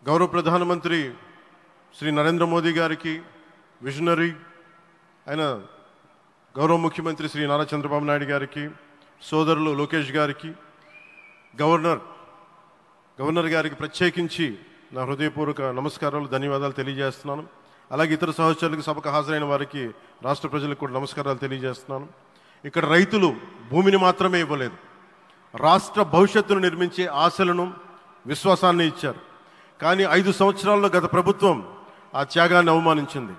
గౌరవ ప్రధానమంత్రి శ్రీ నరేంద్ర మోదీ గారికి, విజనరీ అయిన గౌరవ ముఖ్యమంత్రి శ్రీ నారా చంద్రబాబు నాయుడు గారికి, సోదరులు లోకేష్ గారికి, గవర్నర్ గారికి ప్రత్యేకించి నా హృదయపూర్వక నమస్కారాలు, ధన్యవాదాలు తెలియజేస్తున్నాను. అలాగే ఇతర సహచరులకు, సభకు హాజరైన వారికి, రాష్ట్ర ప్రజలకు కూడా నమస్కారాలు తెలియజేస్తున్నాను. ఇక్కడ రైతులు భూమిని మాత్రమే ఇవ్వలేదు, రాష్ట్ర భవిష్యత్తును నిర్మించే ఆశలను, విశ్వాసాన్ని ఇచ్చారు. కానీ 5 సంవత్సరాల్లో గత ప్రభుత్వం ఆ త్యాగాన్ని అవమానించింది.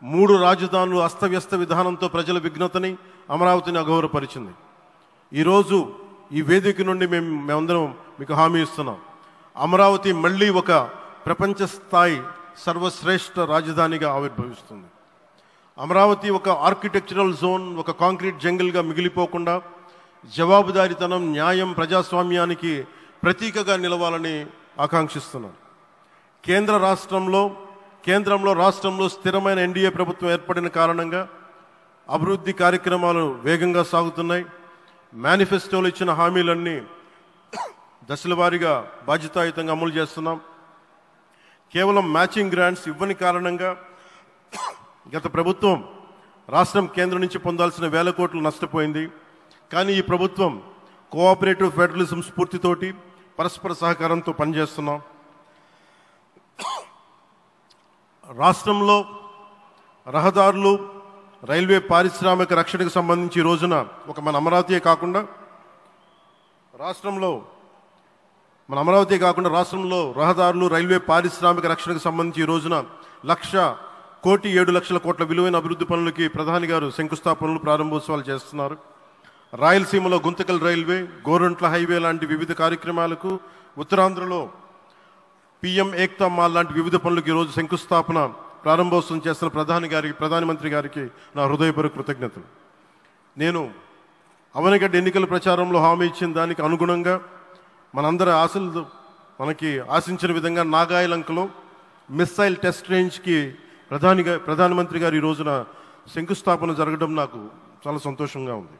3 రాజధానులు అస్తవ్యస్త విధానంతో ప్రజల విఘ్నతని, అమరావతిని అగౌరవపరిచింది. ఈరోజు ఈ వేదిక నుండి మేమందరం మీకు హామీ ఇస్తున్నాం, అమరావతి మళ్ళీ ఒక ప్రపంచ స్థాయి సర్వశ్రేష్ఠ రాజధానిగా ఆవిర్భవిస్తుంది. అమరావతి ఒక ఆర్కిటెక్చరల్ జోన్, ఒక కాంక్రీట్ జంగిల్గా మిగిలిపోకుండా జవాబుదారీతనం, న్యాయం, ప్రజాస్వామ్యానికి ప్రతీకగా నిలవాలని ఆకాంక్షిస్తున్నాను. కేంద్రంలో రాష్ట్రంలో స్థిరమైన ఎన్డీఏ ప్రభుత్వం ఏర్పడిన కారణంగా అభివృద్ధి కార్యక్రమాలు వేగంగా సాగుతున్నాయి. మేనిఫెస్టోలో ఇచ్చిన హామీలన్నీ దశల వారీగా బాధ్యతాయుతంగా అమలు చేస్తున్నాం. కేవలం మ్యాచింగ్ గ్రాంట్స్ ఇవ్వని కారణంగా గత ప్రభుత్వం రాష్ట్రం కేంద్రం నుంచి పొందాల్సిన 1000 కోట్లు నష్టపోయింది. కానీ ఈ ప్రభుత్వం కోఆపరేటివ్ ఫెడరలిజం స్ఫూర్తితోటి, పరస్పర సహకారంతో పనిచేస్తున్నాం. రాష్ట్రంలో రహదారులు, రైల్వే, పారిశ్రామిక రక్షణకు సంబంధించి ఈ రోజున మన అమరావతియే కాకుండా రాష్ట్రంలో రహదారులు, రైల్వే, పారిశ్రామిక రక్షణకు సంబంధించి ఈ రోజున 1,07,00,000 కోట్ల విలువైన అభివృద్ధి పనులకి ప్రధాని గారు శంకుస్థాపనలు, ప్రారంభోత్సవాలు చేస్తున్నారు. రాయలసీమలో గుంతకల్ రైల్వే, గోరంట్ల హైవే లాంటి వివిధ కార్యక్రమాలకు, ఉత్తరాంధ్రలో పిఎం ఏక్తా మాల్ లాంటి వివిధ పనులకు ఈరోజు శంకుస్థాపన, ప్రారంభోత్సవం చేస్తున్న ప్రధానమంత్రి గారికి నా హృదయపూర్వక కృతజ్ఞతలు. నేను అవనిగడ్డ ఎన్నికల ప్రచారంలో హామీ ఇచ్చిన దానికి అనుగుణంగా మనందరి ఆశలు మనకి ఆశించిన విధంగా నాగాయలంకలో మిస్సైల్ టెస్ట్ రేంజ్కి ప్రధానమంత్రి గారు ఈ రోజున శంకుస్థాపన జరగడం నాకు చాలా సంతోషంగా ఉంది.